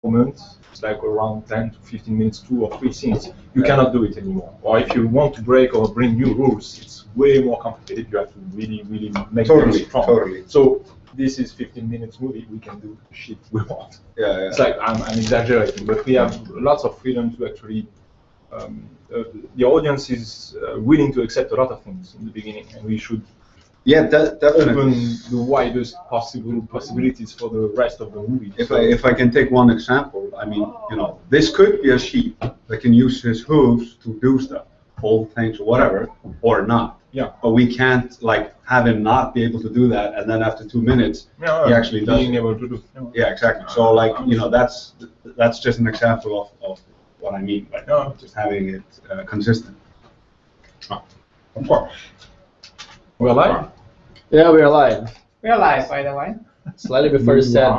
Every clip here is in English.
moment, it's like around 10 to 15 minutes, 2 or 3 scenes, you cannot do it anymore. Or if you want to break or bring new rules, it's way more complicated. You have to really make them strong. Totally. So this is 15 minutes movie. We can do the shit we want. Yeah. It's like I'm exaggerating, but we have lots of freedom to actually. The audience is willing to accept a lot of things in the beginning, and we should. Yeah, definitely. Open the widest possibilities for the rest of the movie. If I can take one example, I mean, this could be a sheep that can use his hooves to do stuff, hold things or whatever, or not. Yeah. But we can't like have him not be able to do that, and then after 2 minutes, he actually does. Being able to do. Yeah, exactly. So like, that's just an example of what I mean by just having it consistent. Of course. We're live? Yeah, we're live. We're live, by the way. Slightly before you said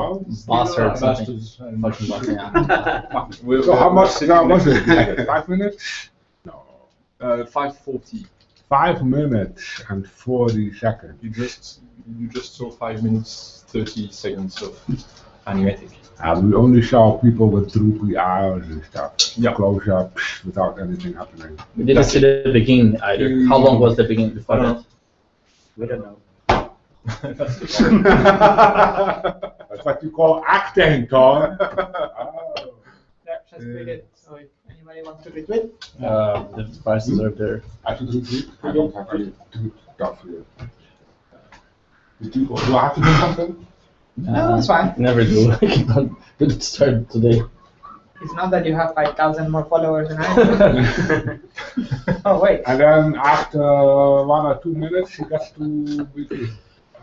boss or something. Bastards. Fucking boss, yeah. So how much was it? 5 minutes? No. 5:40. 5 minutes and 40 seconds. You just saw 5 minutes 30 seconds of animatic. We only saw people with droopy eyes and stuff. Yeah. Close-ups without anything happening. We didn't see the beginning either. How long was the beginning before that? We don't know. That's what you call acting, Tom. Yeah, just read it. So if anybody wants to retweet, The devices are there. I should repeat. I don't have to do stuff here. Do I have to do something? no, it's fine. Never do. Didn't start today. It's not that you have 5,000 more followers than I do. Oh, wait. And then after 1 or 2 minutes, he gets to be.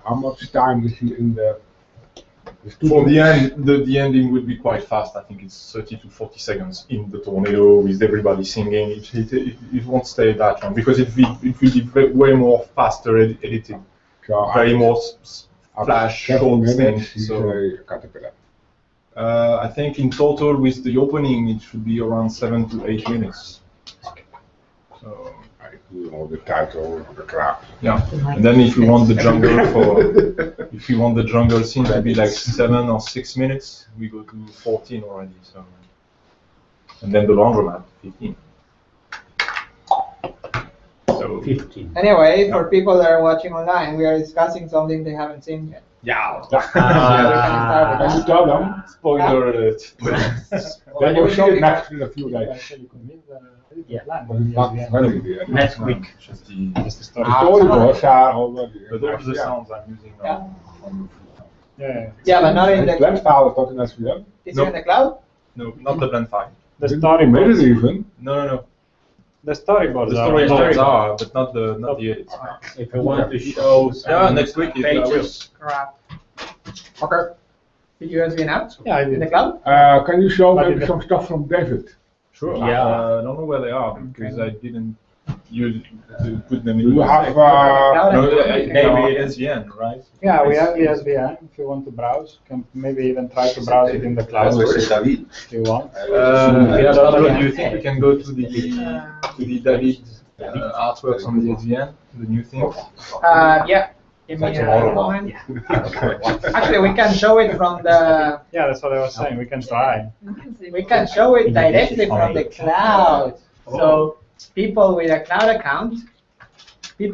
How much time is he in the For the end, the ending would be quite fast. I think it's 30 to 40 seconds in the tornado with everybody singing. It won't stay that long because it will be way more faster edited. So Very more flash, 7 short minutes, things. he's So a caterpillar. I think in total with the opening, it should be around 7 to 8 minutes. So. I do all the title, the crap. Yeah, and then if you want the jungle scene to be like 7 or 6 minutes, we go to 14 already. So, and then the laundromat 15. So 15. Anyway, for people that are watching online, we are discussing something they haven't seen yet. yeah. So we can start Can you with that. tell them? Spoiler alert. Then you'll see it next in a few days. Yeah. But it's not very good. Next week. Just The storyboards are already. but those are the sounds I'm using now. Yeah, but not in The the. blend file is not in SVM. Is it in the cloud? No, not the blend file. The storyboard even. No. The storyboards The are. storyboards are, but not the edits. If you want to show Yeah, next week it pages. Crap. Okay. Did you USB now? Yeah, I In the did. cloud? Can you show But maybe it- some stuff from David? Sure. Yeah. I don't know where they are because I didn't use to put them in. Do you have? No, maybe SVN, right? Yeah, we have the SVN. If you want to browse, you can maybe even try to browse it in the cloud David. if you want. Do you think we can go to the David artworks on the SVN, the new thing? Yeah. Give me That's a tomorrow. moment. Actually, we can show it from the. Yeah, that's what I was saying. We can try. We can show it directly from the cloud. So people with a cloud account can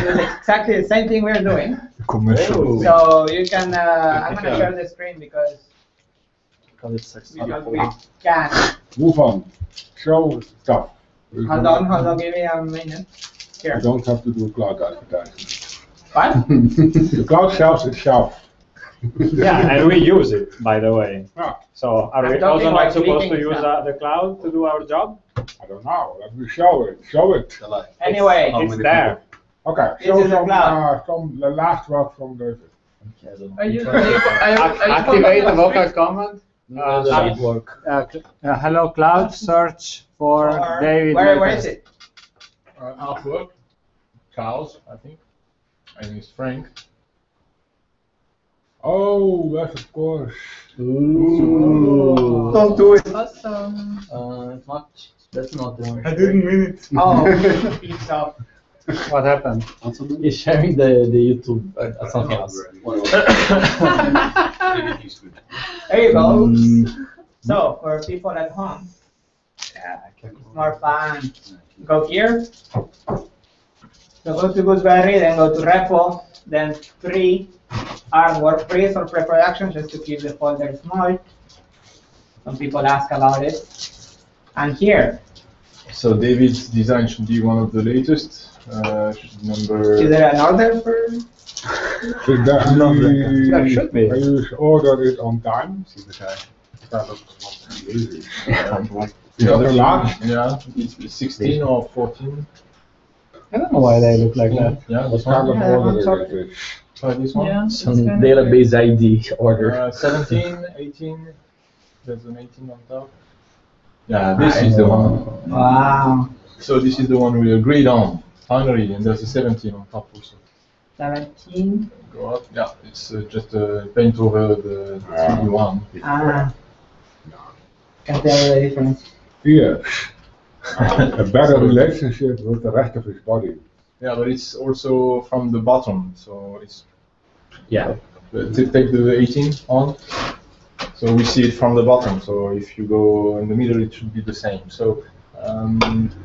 do exactly the same thing we're doing. Commercial. So you can. I'm gonna share the screen because we can. Move on. Show stuff. Hold on. Give me a minute. You Here. don't have to do cloud advertising. What? The cloud sells itself. Yeah, and we use it, by the way. Ah, So are we I'm also talking not like supposed to leaking use stuff. the cloud to do our job? I don't know. Let me show it. Show it. Anyway, It's there. Okay. This Show is the cloud. from the last work from David. are you Activate the vocal command. Doesn't work. Hello, cloud. Search for David. Where is it? Artwork. Charles, I think. And his Frank. Oh, yes, of course. Ooh. Don't do it. Awesome. It's not. That's not the one. I didn't mean it. Oh, piece of. What happened? Want something? He's sharing the YouTube something else. There you go. So for people at home, it's more fun. Go here. So go to Gooseberry, then go to repo, then free, artwork free for pre-production, just to keep the folder small. Some people ask about it. And here. So David's design should be one of the latest. Number. Is there an order for? There should be. You order it on time. The last? Yeah, it's 16 or 14. I don't know why they look like that. Yeah, What kind of Yeah, order sorry. is it? Try this one. Yeah. Some database ID order. 17, 18. There's an 18 on top. Yeah, this is the one. Wow. So this is the one we agreed on, finally, and there's a 17 on top also. 17. Go up. Yeah, it's just a paint over the 3D1. Ah. Can tell the difference. Yes. A better relationship with the rest of his body. Yeah, but it's also from the bottom, so it's. Yeah. Take the 18 on. So we see it from the bottom. So if you go in the middle, it should be the same. So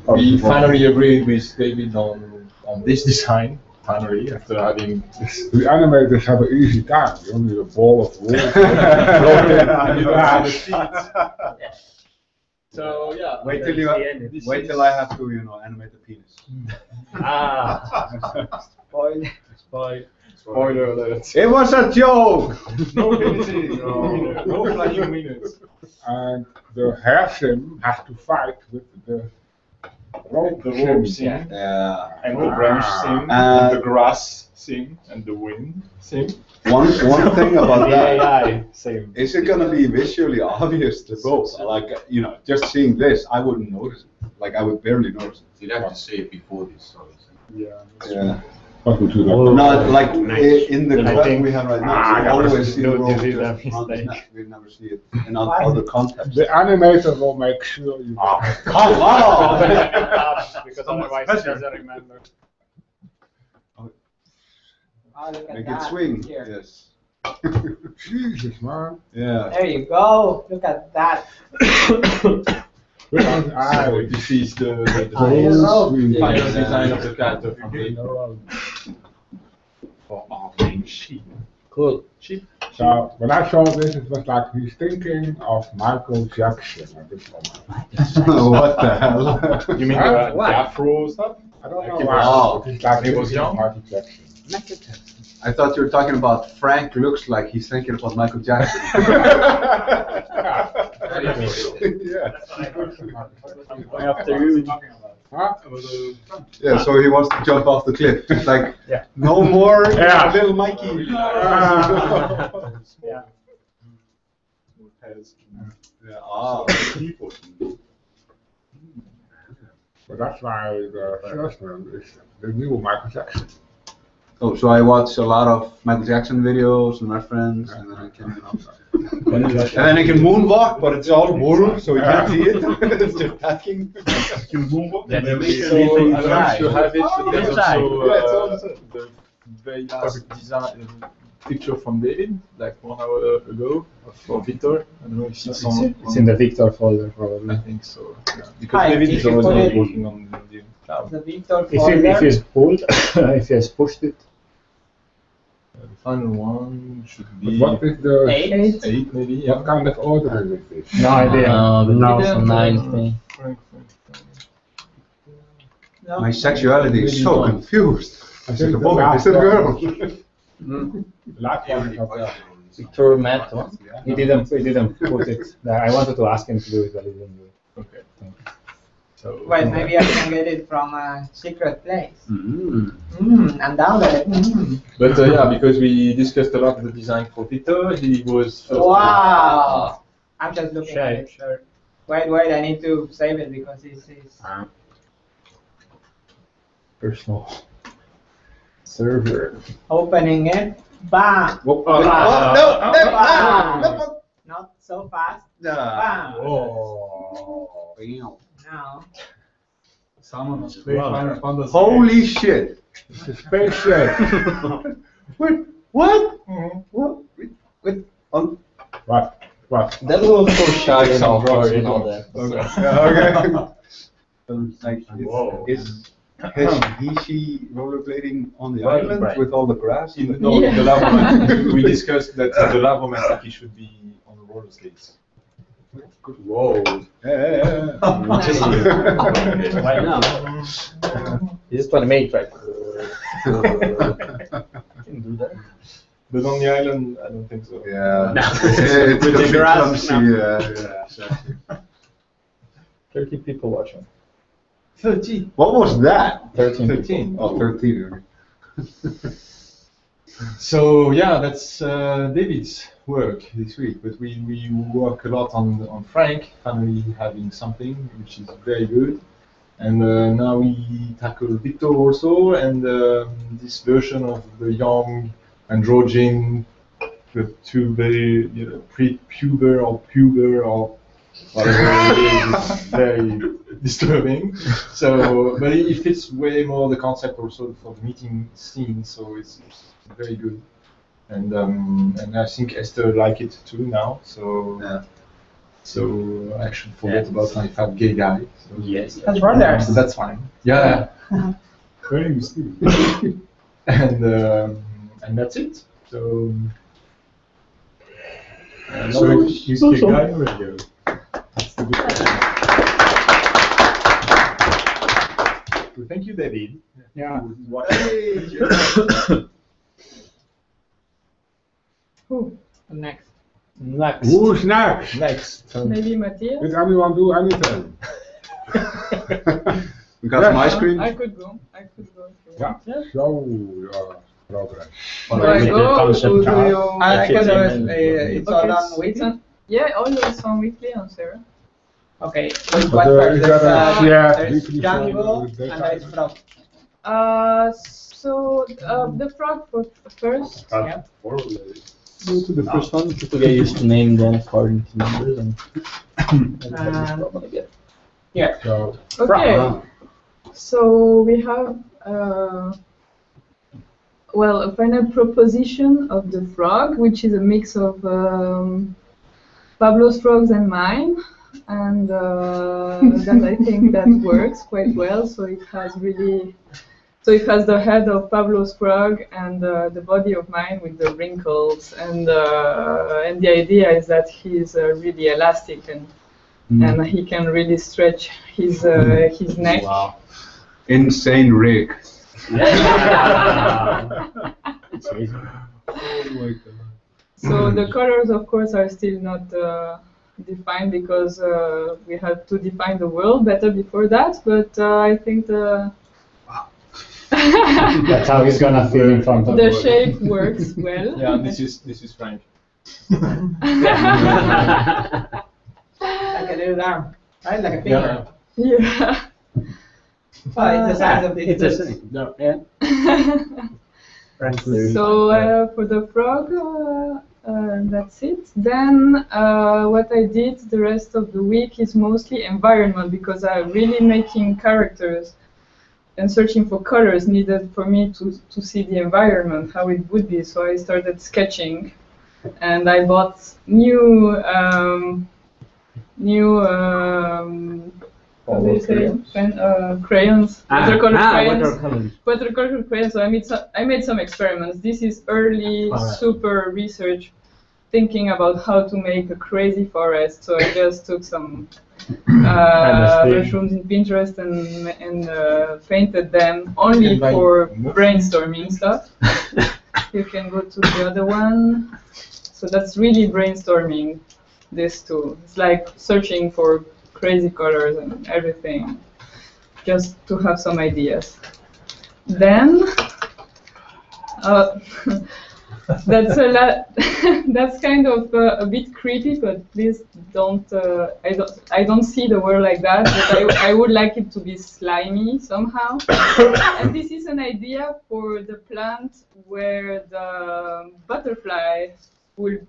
we finally agreed with David on this design. Finally, after having this. The animators have an easy time. You only need a ball of wool. So yeah. Wait till I have to, animate the penis. Spoiler alert. It was a joke. No penises. No flying winners. And the hair sim has to fight with the rope The rope sim. Yeah. And the branch sim, And- and the grass sim, and the wind sim. One thing about that. AI, same. Is it gonna be visually obvious to both? Like, just seeing this, I wouldn't notice it. Like, I would barely notice it. You'd have to see it before this. Yeah. What would you Oh. like? Not like in the I cut think- we have right now. Ah, We yeah, always see the don't rope do just that front and mistake. back. We never see it in other contexts. The animator will make sure you. Come on! Because otherwise it doesn't remember. Oh, look at Make that. it swing. Here. Yes. Jesus, man. Yeah. There you go. Look at that. Look at his So eyes. this is the Oh, final yeah. design of the cat of the for our main sheet. Cool. So when I saw this, it was like he's thinking of Michael Jackson at this moment. What the hell? You mean Huh? the afro stuff? I don't know Like why. wow. It's like He was thinking young? of Michael Jackson. I thought you were talking about Frank looks like he's thinking about Michael Jackson. Yeah. After you. Huh? Yeah, so he wants to jump off the cliff. It's like, Yeah. no more Yeah. little Mikey. Yeah. Yeah, ah. But that's why the first one is the new Michael Jackson. Oh, so I watch a lot of Michael Jackson videos with my friends, and then I can, and then I can moonwalk, but it's all wool, so you can't see it. It's just packing. Then you make So I don't know if you have it, Oh, but there's inside. also the very last design picture from David, like 1 hour ago, for Victor. I don't know if it's on. It's in the Victor folder probably. I think so. Yeah. Because Hi, David if is you put already it- working on the cloud. The Victor If folder. he's pulled, if he has pushed it, The final one should But be what is the 8. 8 maybe. Yeah. what kind of order is this? no idea. But now Yeah. some 9 thing. No. My sexuality is so confused. I Is it a think boy? Is it a girl? Last one is of that. Victor Matt one. He didn't put it. I wanted to ask him to do it, but he didn't do it. Okay. So Wait, maybe I can get it from a secret place. Mm. And download it. But yeah, because we discussed a lot the design for Victor, he was first. Wow. I'm just looking Share at it, it. share it. Wait, I need to save it because this is. Personal server. Opening it. Bam! Oh, Bam! no. Not so fast. No. Bam! Oh. Now. Someone was Wow. Holy shit! It's a spaceship. Wait, what? Mhm. What? Wait, on. What? That was also shy and Some awkward rock, and all that. Okay. Yeah, okay. Like, Whoa. is she rollerblading on the Right, island right. with all the grass? In the lava, we discussed that the lava he should be on roller skates. Whoa. Yeah. Why not? He's just trying to make track. Can do that. But on the island, I don't think so. Yeah. No. It's With the a bit grass, clumsy, no. yeah, exactly. 30 people watching. 30. What was that? 13. 13. Oh, 13. Okay. So yeah, that's David's work this week. But we work a lot on Frank finally having something, which is very good. And now we tackle Victor also, and this version of the young androgen, the two very pre-puber or puber or whatever it is very disturbing. So, but it fits way more the concept also for the meeting scene. So it's very good, and I think Esther like it too now. So Yeah. so I should forget about my fat gay guy. So. Yes. That's brothers. So that's fine. Yeah. Very mysterious. And that's it. So. So he's the guy already. That's the good So thank you, David. Yeah. Who? Next. Next. Who's next? Next. Maybe Matthias? Did anyone do anything? We got some ice cream. I could go. I could go if you want. Yeah. Show your progress. Do I go or do you? I can do it. It's all Okay, done it's waiting. on- Yeah, all your song weekly on Sarah. Okay. But What is first? that a shared There's weekly song Django with that and there is kind Frog. So the frog first. Yeah. Go to the first one. People get used to name them according to numbers and Yeah. So, Okay. So we have well, a final proposition of the frog, which is a mix of Pablo's frogs and mine, and that I think that works quite well. So it has really, so it has the head of Pablo's frog and the body of mine with the wrinkles, and the idea is that he's really elastic and he can really stretch his neck. Wow. Insane rig. It's amazing. Oh my god. So the colors, of course, are still not defined because we had to define the world better before that. But I think the That's how he's gonna feel in front of the you. shape works well. yeah, this is Frank. Like a little arm. Right? Like a finger. Yeah. Oh, it's the size of this. It's the same. No, yeah. So for the frog, that's it. Then what I did the rest of the week is mostly environment because I'm really making characters and searching for colors needed for me to see the environment, how it would be. So I started sketching, and I bought new how do you say? Crayons, watercolor crayons. Watercolor crayons. So I made some experiments. This is early, super research, thinking about how to make a crazy forest. So I just took some mushrooms in Pinterest and painted them only for brainstorming stuff. You can go to the other one. So that's really brainstorming. This too. It's like searching for crazy colors and everything, just to have some ideas. Then that's a lot. That's kind of a bit creepy, but please don't. I don't see the world like that. But I would like it to be slimy somehow. And this is an idea for the plant where the butterfly will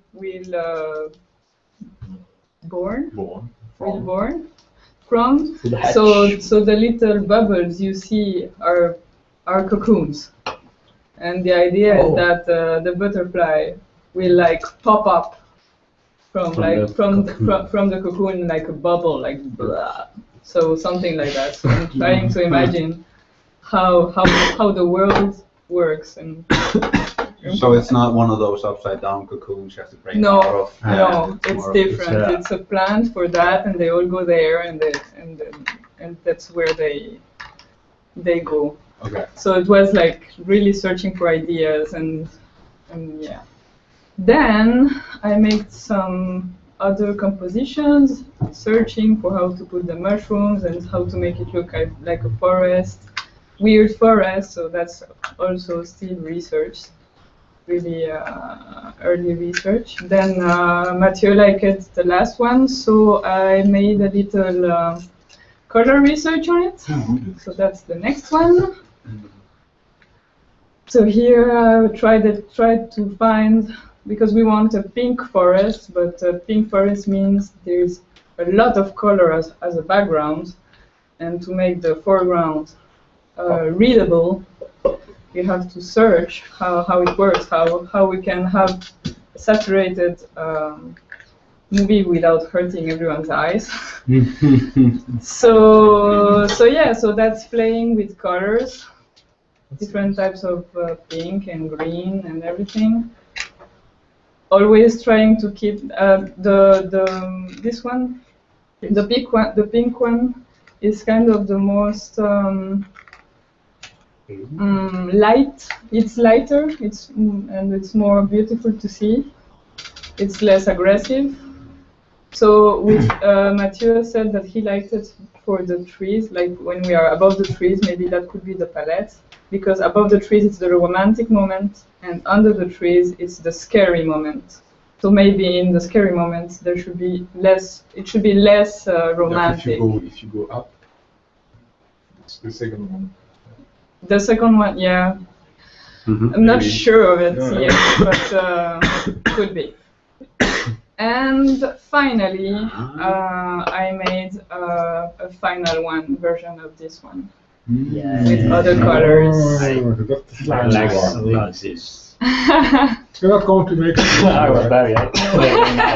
born. from. To the hatch. So the little bubbles you see are cocoons, and the idea is that the butterfly will like pop up from the cocoon like a bubble, like blah. So something like that. So I'm trying to imagine how the world works and. So it's not one of those upside down cocoons you have to break out No, of. no, it's more- different. It's a plant for that, and they all go there, and that's where they go. Okay. So it was like really searching for ideas, and yeah. Then I made some other compositions, searching for how to put the mushrooms and how to make it look like a forest, weird forest. So that's also still research. Really early research. Then Mathieu liked the last one, so I made a little color research on it. So that's the next one. So here I tried to find, because we want a pink forest, but a pink forest means there's a lot of color as a background, and to make the foreground readable, you have to search how it works, how we can have a saturated movie without hurting everyone's eyes. So yeah, so that's playing with colors, different types of pink and green and everything. Always trying to keep this one, the pink one is kind of the most light. It's lighter. And it's more beautiful to see. It's less aggressive. So with Mathieu said that he liked it for the trees, like when we are above the trees, maybe that could be the palette, because above the trees it's the romantic moment, and under the trees it's the scary moment. So maybe in the scary moment there should be less. It should be less romantic. If you go up, it's the second one. The second one, yeah. I'm not sure of it yet, but could be. And finally, I made a final one version of this one with other colors. Like this. You're not going to make it. I was very I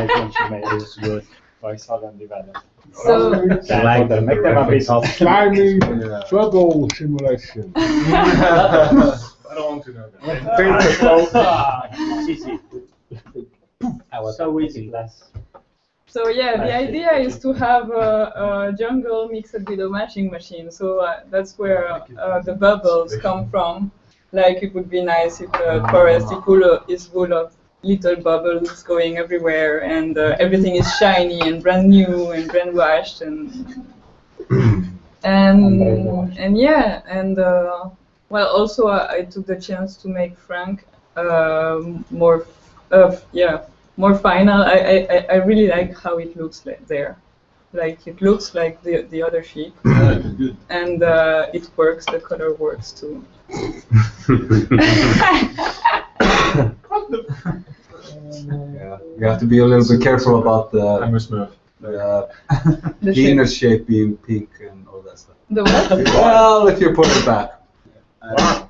think she made it good by Southern Development. So Like the Make them a bit of Climbing struggle simulation. I don't want to know that. easy. I was So easy. class. So yeah, the idea is to have a jungle mixed with a matching machine. So that's where the bubbles come from. Like it would be nice if the forest is full of little bubbles going everywhere, and everything is shiny and brand new and brand washed, and yeah, and well, also I took the chance to make Frank more final. I really like how it looks like there. Like it looks like the other sheep, and it works. The color works too. Yeah, you have to be a little bit careful about I'm a Smurf. the penis shape being pink and all that stuff. The what? Well, if you put it back.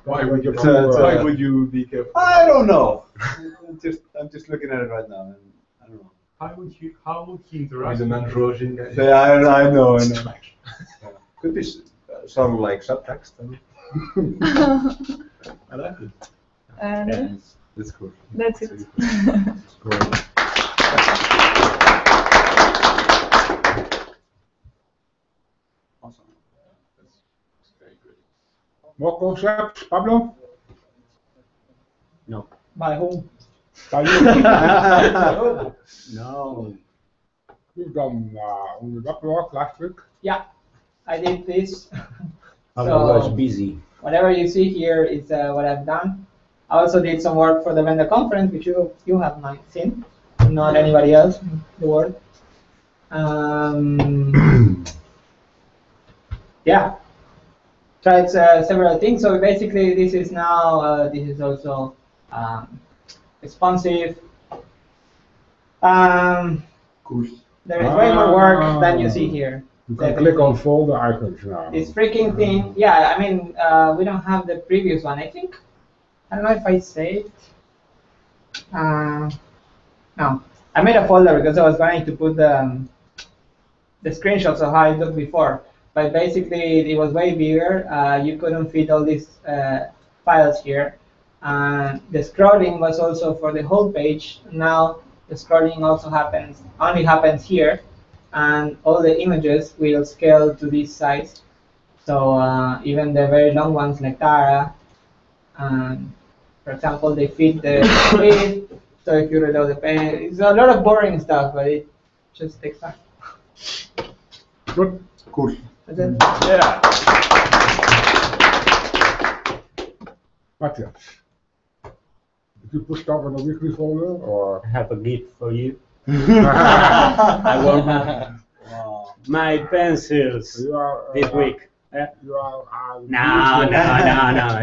Why would you? Why would you be careful? I don't know. I'm just looking at it right now, and I don't know. How would he interact with an androgen guy? Yeah, I know. Could be some like subtext. I like it. And That's cool. that's it. Awesome. That's very good. More concepts, Pablo? By whom? By you? No. You've done only that work last week. Yeah, I did this. I was So busy. whatever you see here is what I've done. I also did some work for the vendor conference, which you have not seen, not anybody else in the world. Yeah, tried several things. So basically, this is now this is also responsive. There is way more work than you see here. You can click on folder icons now. This freaking thing, yeah, I mean, we don't have the previous one, I think. I don't know if I saved. No, I made a folder because I was going to put the screenshots of how it looked before. But basically, it was way bigger. You couldn't fit all these files here. The scrolling was also for the whole page. Now the scrolling also only happens here, and all the images will scale to this size. So even the very long ones like Tara, for example, they fit the width. So if you reload the page, it's a lot of boring stuff, but it just takes time. Good. Cool. That's it. Yeah. Matthias, did you put stuff in a weekly folder or? I have a gift for you. I want my pencils You are, this week. You are. No.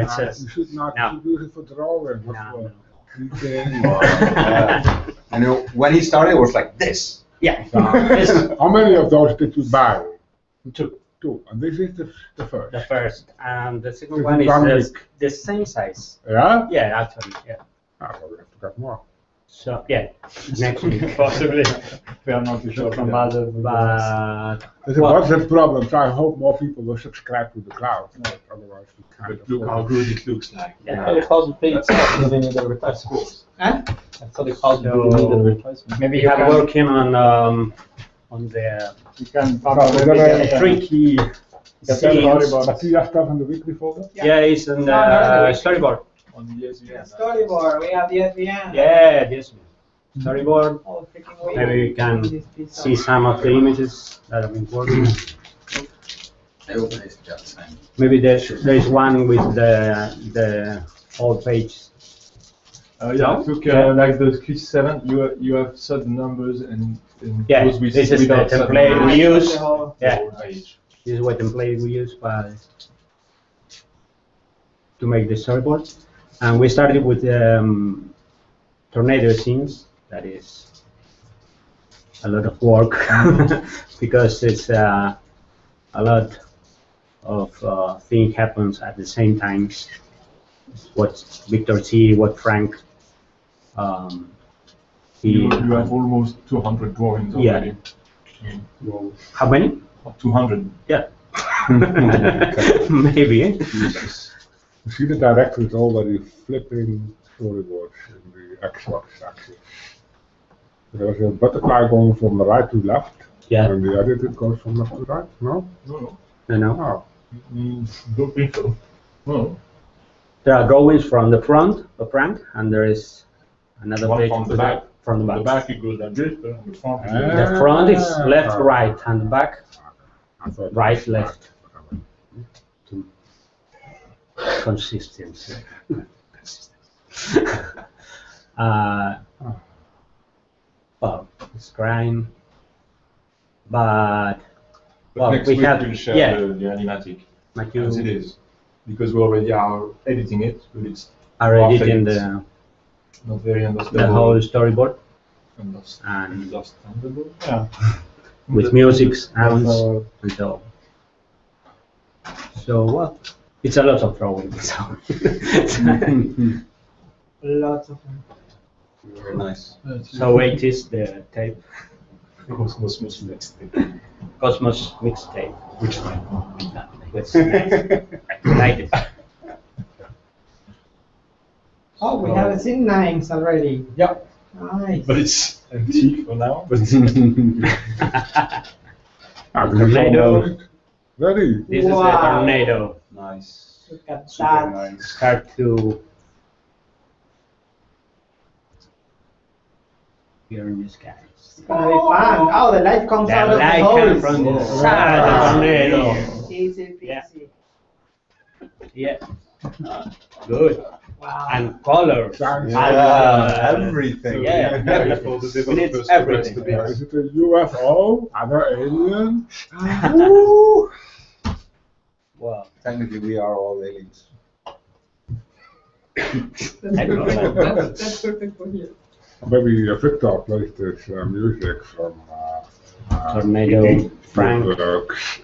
It's You just should not. no. You should use it for drawing. Not No. for detail. And when he started, it was like this. yeah. How many of those did you buy? Two. Two. And this is the first. The first and the second This one is one is week. the same size. Yeah? Yeah, actually, yeah. Ah, so we have to get more. So yeah, next week possibly. We are not too sure from other. But There's a well, budget problem, so I hope more people will subscribe to the cloud. Otherwise, we can't. But look how good it looks like. yeah. How's the page itself? Do they need advertisement? Huh? I thought it was So- need advertisement. Maybe You I'm can- working on the You can tricky scenes. Matthias stuff in the weekly folder? Yeah, it's in the No, storyboard. On the SVN. Storyboard, we have the SVN. Yeah, this storyboard. Oh, freaking way. Maybe you can This piece see of- some of the images that have been working. I open it just time. Maybe there's one with the whole page. Yeah, look, like the Chris 7, you have certain numbers and Yeah, those with this is the without certain template numbers. we use. The whole- Yeah, Whole page. this is what template we use to make the storyboard. And we started with tornado scenes. That is a lot of work because it's a lot of things happens at the same time. What Victor see, what Frank. You have almost 200 drawings Yeah. already. How many? 200. Yeah. Maybe. You see the director is already flipping storyboards in the X-Box axis. There's a butterfly going from the right to left, Yeah. and the other it goes from left to right. No? No, You know. Oh. don't think so. No. There are drawings from the front of Frank, and there is another One page from the back. From the back. The back it goes like this, but on the front it goes like The front is left, right, and the back I thought right, left. Consistency. Well, it's crime, but well, next we week have we'll share yeah, the animatic like as it you is. Because we already are editing it, but it's are half editing edits. Not very understandable. the whole storyboard and Understandable. Yeah. with music, sounds, and so. So well, it's a lot of drawing. So. Lots of them. Very nice. So it is the tape, Cosmos mixtape. Cosmos mixtape. Which one? Yes. Like it. Oh, we have seen names already. Yeah. Nice. But it's antique for now. But Ah, this is Tornado. almost ready. This is the Wow. tornado. Nice. Look at Super that. nice. Start to here in the sky. It's gonna be fun. Oh, the light comes The out of the light holes. comes from the side of the tornado. Easy Yeah. peasy. Yeah. Good. Wow. And colors. Sounds Everything. Yeah, for the developers It's to everything. rest a bit. Is it a UFO? Other alien? Wow. Technically, we are all aliens. That's perfect for here. Maybe Victor plays this music from Tornado, Frank. Works.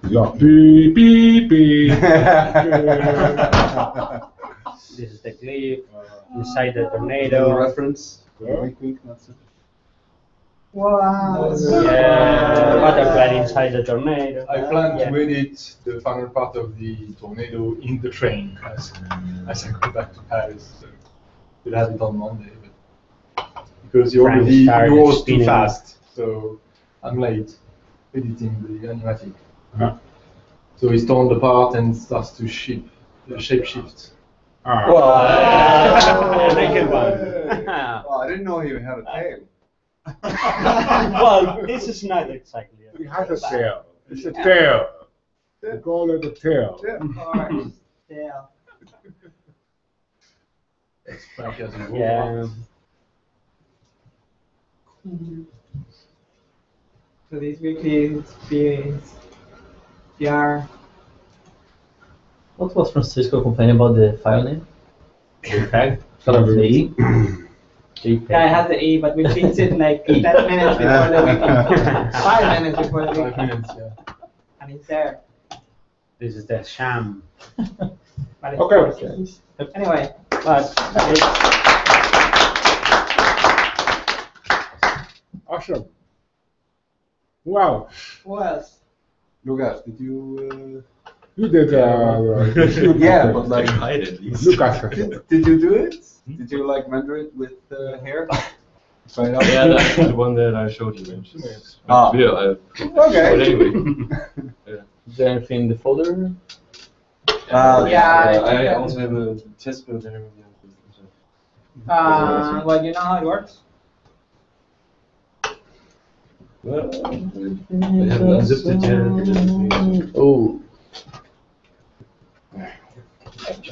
Yeah, beep, beep, beep. This is the cliff inside the Little tornado. reference. Yeah. Wink, wink, that's it. Wow. Yeah, butterfly inside the tornado. I plan Yeah. to edit the final part of the tornado in the train as I go back to Paris. So we'll have it on Monday, but because he Frank already started was too spinning. fast, so I'm late editing the animatic. Huh? So he's torn apart and starts to shape shift. Ah. Naked one. Oh, I didn't know he had a tail. Well, this is not exactly. He has a tail. It's a tail. We call it a tail. Alright. Yeah. That's Frank as usual. Yeah. So this weekly experience, PR. What was Francisco complaining about the file name? JPEG? Kind of the JPEG. Yeah, I had the E, but we fixed it like 10 minutes before the weekly. 5 minutes before the 5 weekly. minutes, yeah. And it's there. This is the sham. But it's Okay. working. Anyway, But Awesome. Wow. who else? Lucas, did you? You did Yeah, but like, Hide at least. Lucas. did you do it? Did you like render it with hair? Try it out. Yeah, that's the one that I showed you. Which is Ah. video. Okay. But anyway, Is there anything in the folder? Yeah, I also have a test build and everything. Well, you know how it works? Well, I haven't unzipped it yet. Oh,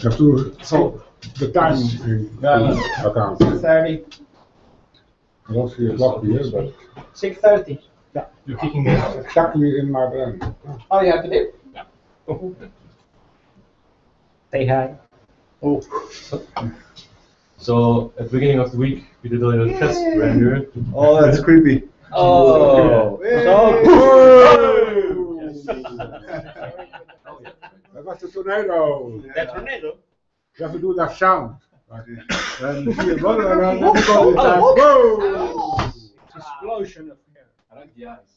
Have to, so the time thing. I can't. 6:30. I don't see a clock here, but 6:30. You're kicking me out. exactly in my brain. Oh, you have to do? say hi. So at the beginning of the week, we did a little test render. Oh, that's creepy. oh, That was the tornado. That tornado. You have to do that sound. And you see it running around, and you go this time, whoa! Explosion of hair. I like the eyes.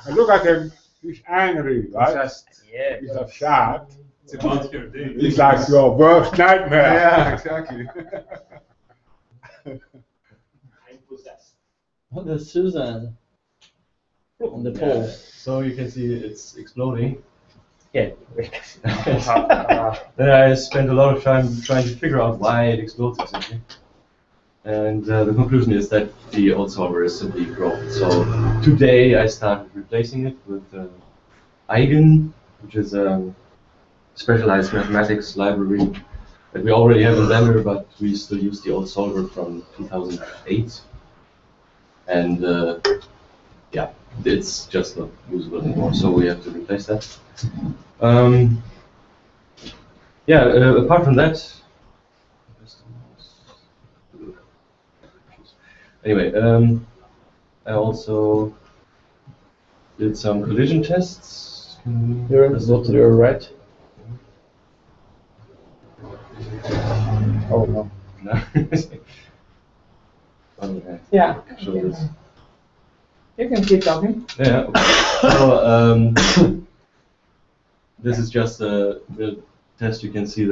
And look at him, he's angry, right? Yeah. He's upset. It's about your day. He's like your worst nightmare. Yeah, exactly. I'm possessed. oh, there's Susan on the pole. So you can see it's exploding. Yeah. Then I spent a lot of time trying to figure out why it explodes exactly. And the conclusion is that the old solver is simply broken. So today I started replacing it with Eigen, which is a specialized mathematics library that we already have in Blender, but we still use the old solver from 2008. And yeah, it's just not usable anymore, so we have to replace that. Yeah, apart from that, anyway, I also did some collision tests. You're go to your right. Oh no. No. Okay. Yeah. Show this. You can keep talking. Yeah. Okay. So this is just the test. You can see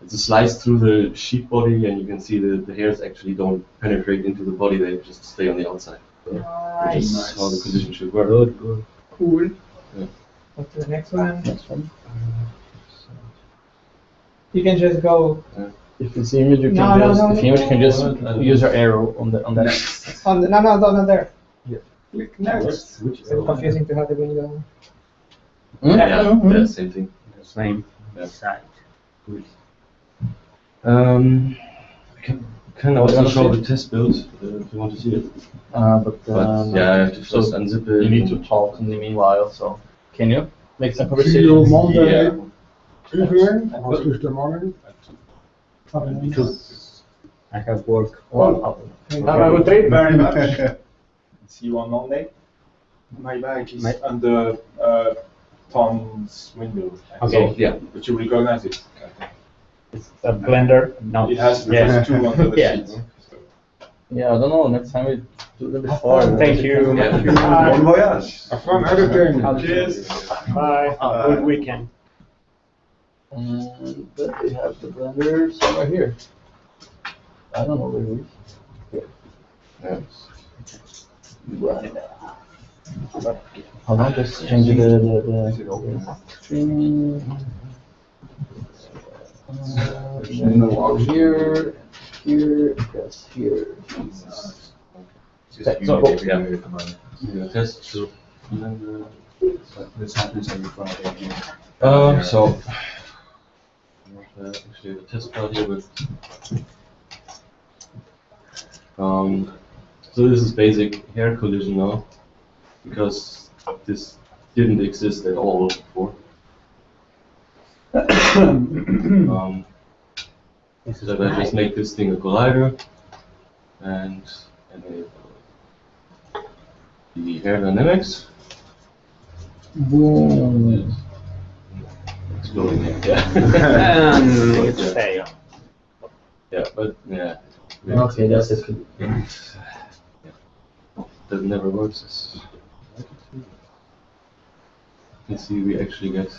it's a slice through the sheet body, and you can see the hairs actually don't penetrate into the body; they just stay on the outside. So, which is Nice. how the collision should work. Good. Cool. Yeah. Go to the next one. You can just go If it's the image, you No, can no, just no, if no. image, you can just use your arrow on that. on the, no, not there. Yeah. Click next. Which It's confusing to have the window. Yeah, same thing. The same Yeah. side. I can also wanna show see the test build if you want to see it. But Yeah, I have to first unzip it. you need to talk in the meanwhile. So can you make some See you conversation? Monday Yeah. evening or Tuesday morning. Because I have work. Have a good trip. Very much. See you on Monday. My bike is Under Tom's window. Okay. So, yeah, but you recognize it. It's a blender. No. It has Yeah. two under the Yeah. sheet. Yeah, I don't know. Next time we do it before. Thank you. Yeah. Bon voyage. Have fun editing. Cheers. Bye. Good weekend. And but they have the blender somewhere here. I don't know where it is. Yeah. Right. Hold on, just change the streaming. Here, yes, here. Just So- yeah, test. So, This happens every Friday. so actually the test file here with. So this is basic hair collision now, because this didn't exist at all before. So I just make this thing a collider and enable the hair dynamics. Boom. Exploding it, yeah. And it's fail. Yeah, but yeah. Okay, that's it. That never works. As you can see, we actually get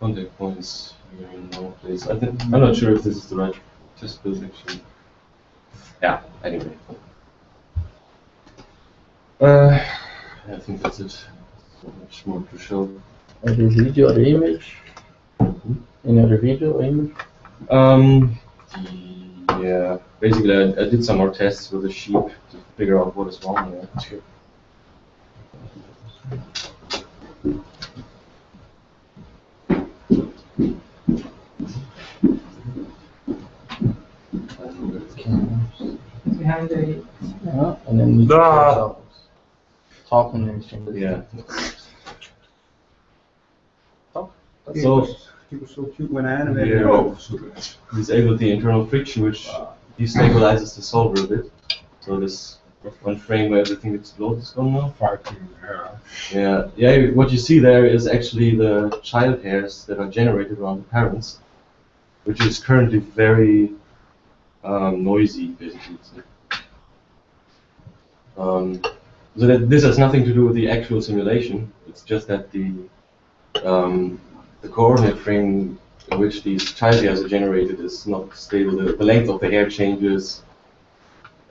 contact points here in no place. I'm not sure if this is the right test build actually. Yeah, anyway. I think that's it. So much more to show. The video or the image? Any other video or image? Yeah, basically I did some more tests with the sheep to figure out what is wrong there. Behind the Yeah, and then you talk and then change the Yeah. So he was so cute when I animated. Yeah. Oh, so good. Disable the internal friction, which destabilizes the solver a bit. So this one frame where everything explodes is gone now. Fighting, yeah. Yeah. What you see there is actually the child hairs that are generated around the parents, which is currently very noisy, basically. So that this has nothing to do with the actual simulation. It's just that the coordinate frame in which these child hairs are generated is not stable. The length of the hair changes,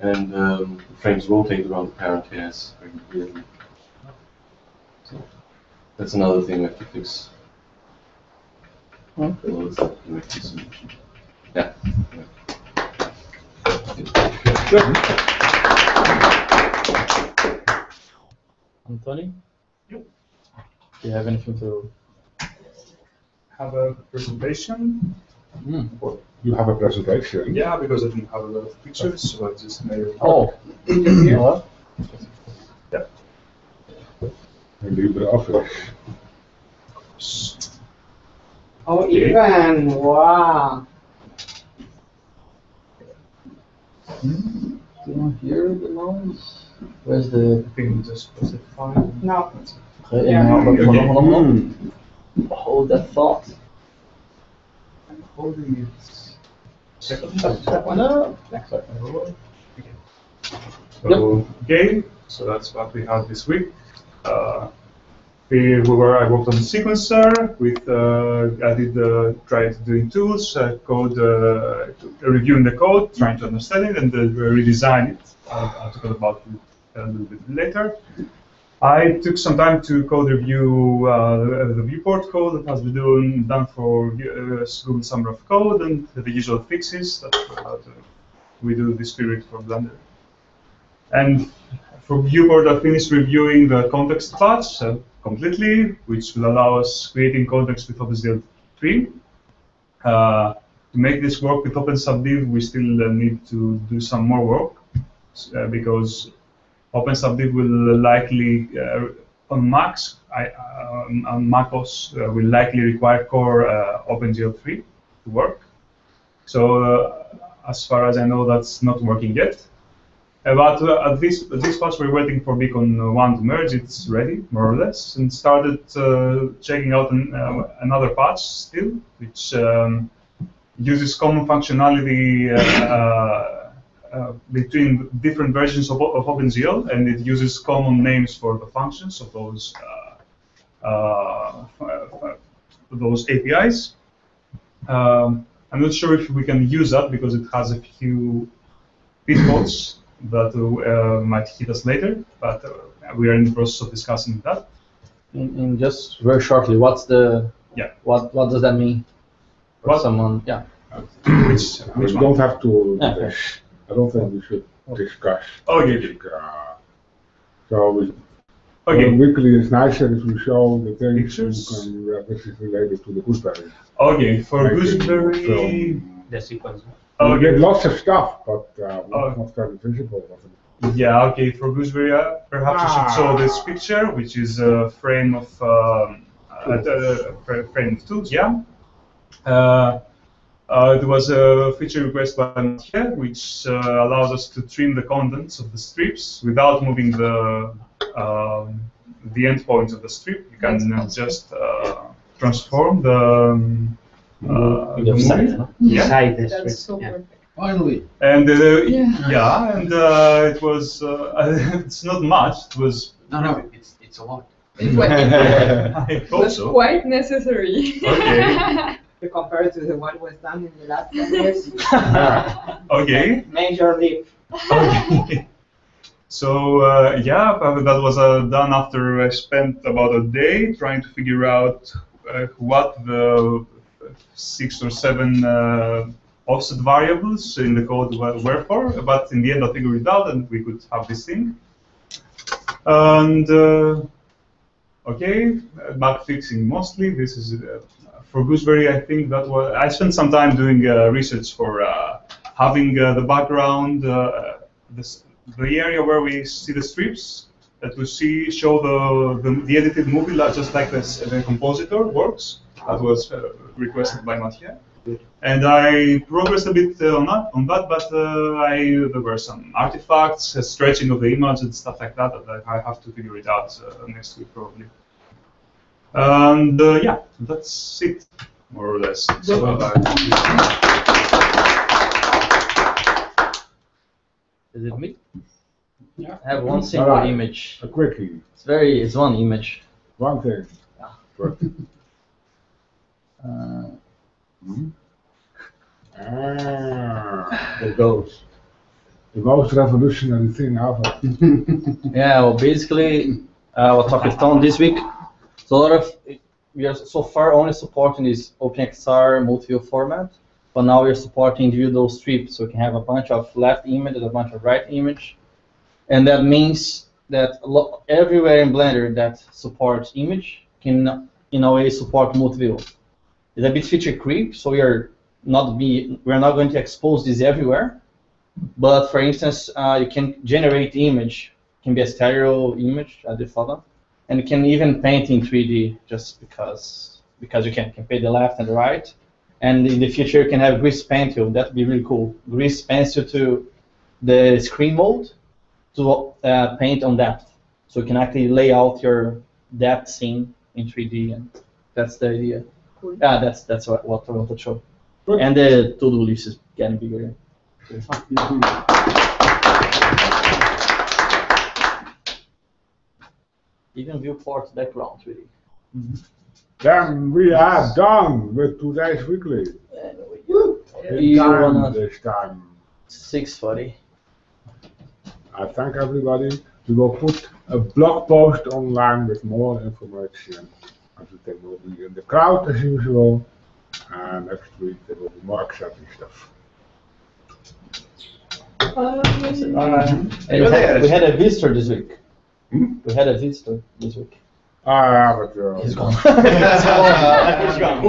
and the frames rotate around the parent hairs very weirdly. So that's another thing we have to fix. Okay. Well, it's not the solution. Yeah. Anthony? Do you have anything to? Have a presentation. You have a presentation. Yeah, because I didn't have a lot of pictures, so I just made it. Oh, here. In LibreOffice. Oh, Okay. Ivan, wow. here the noise. Where's the? I think just specify. No. Okay, Yeah. and now, hold on. Hold that thought. I'm holding it. Step one up. Next one. So, okay, so that's what we had this week. I worked on the sequencer with, I did tried doing tools, code, reviewing the code, trying to understand it, and redesign it. I'll talk about it a little bit later. I took some time to code review the Viewport code that has been done for Google Summer of Code and the usual fixes that we do this period for Blender. And for Viewport, I finished reviewing the context patch completely, which will allow us creating context with OpenSDL3. To make this work with OpenSubdiv, we still need to do some more work because OpenSubdiv will likely, on Macs, on MacOS, will likely require core OpenGL3 to work. So as far as I know, that's not working yet. But at this patch, we're waiting for Beacon 1 to merge. It's ready, more or less, and started checking out another patch still, which uses common functionality between different versions of OpenGL, and it uses common names for the functions of those APIs. I'm not sure if we can use that because it has a few pitfalls that might hit us later, but we are in the process of discussing that. In just very shortly, what's the what does that mean for What? someone? Yeah. Which We one? don't have to. Okay. I don't think we should discuss. Okay. So Okay. weekly is nicer if we show the things Pictures? which is related to the Gooseberry. Okay, for Making Gooseberry. film. The sequence. We get Okay. lots of stuff, but not very visible. Yeah, okay, for Gooseberry, perhaps we should show this picture, which is a frame of two, yeah. It was a feature request by Mathieu, which allows us to trim the contents of the strips without moving the endpoints of the strip. You can just transform the movie. Side, no? Yeah. Inside the That's script. so Yeah. perfect. Finally. And Yeah. it was it's not much. It was No, it's a lot. I hope That's so. quite necessary. Okay. To compare to what was done in the last 10 years. Okay. Major leap. Okay. So that was done after I spent about a day trying to figure out what the 6 or 7 offset variables in the code were for. But in the end, I figured it out, and we could have this thing. And okay, bug fixing mostly. This is for Gooseberry. I think that was. I spent some time doing research for having the background, the area where we see the strips that we see show the edited movie, just like the compositor works. That was requested by Mathieu. And I progressed a bit on that, but there were some artifacts, stretching of the image and stuff like that that I have to figure it out next week probably. And yeah, that's it, more or less. So, Is it me? Yeah. I have one single Alright. image. A quickie, It's one image. one thing. The ghost. The most revolutionary thing ever. Yeah, well, basically, we'll talk with Tom this week. So a lot of we are so far only supporting this OpenXR multi-view format, but now we're supporting individual strips, so we can have a bunch of left image and a bunch of right image, and that means that everywhere in Blender that supports image can, in a way, support multi-view. It's a bit feature creep, so we're not going to expose this everywhere. But for instance, you can generate the image. It can be a stereo image at the photo, and you can even paint in 3D just because you can paint the left and the right. And in the future, you can have grease pencil. That would be really cool. Grease pencil to the screen mode to paint on depth, so you can actually lay out your depth scene in 3D, and that's the idea. Cool. Yeah, that's what I want to show. And the to-do list is getting bigger. Even Viewport background, really. Then we are done with today's weekly. You wanna This time. 6:40. I thank everybody. We will put a blog post online with more information. I think we'll be in the crowd as usual. And next week there will be more exciting stuff. Hey, we had a visitor this week. We had a visitor this week. Ah, but He's gone. He's gone.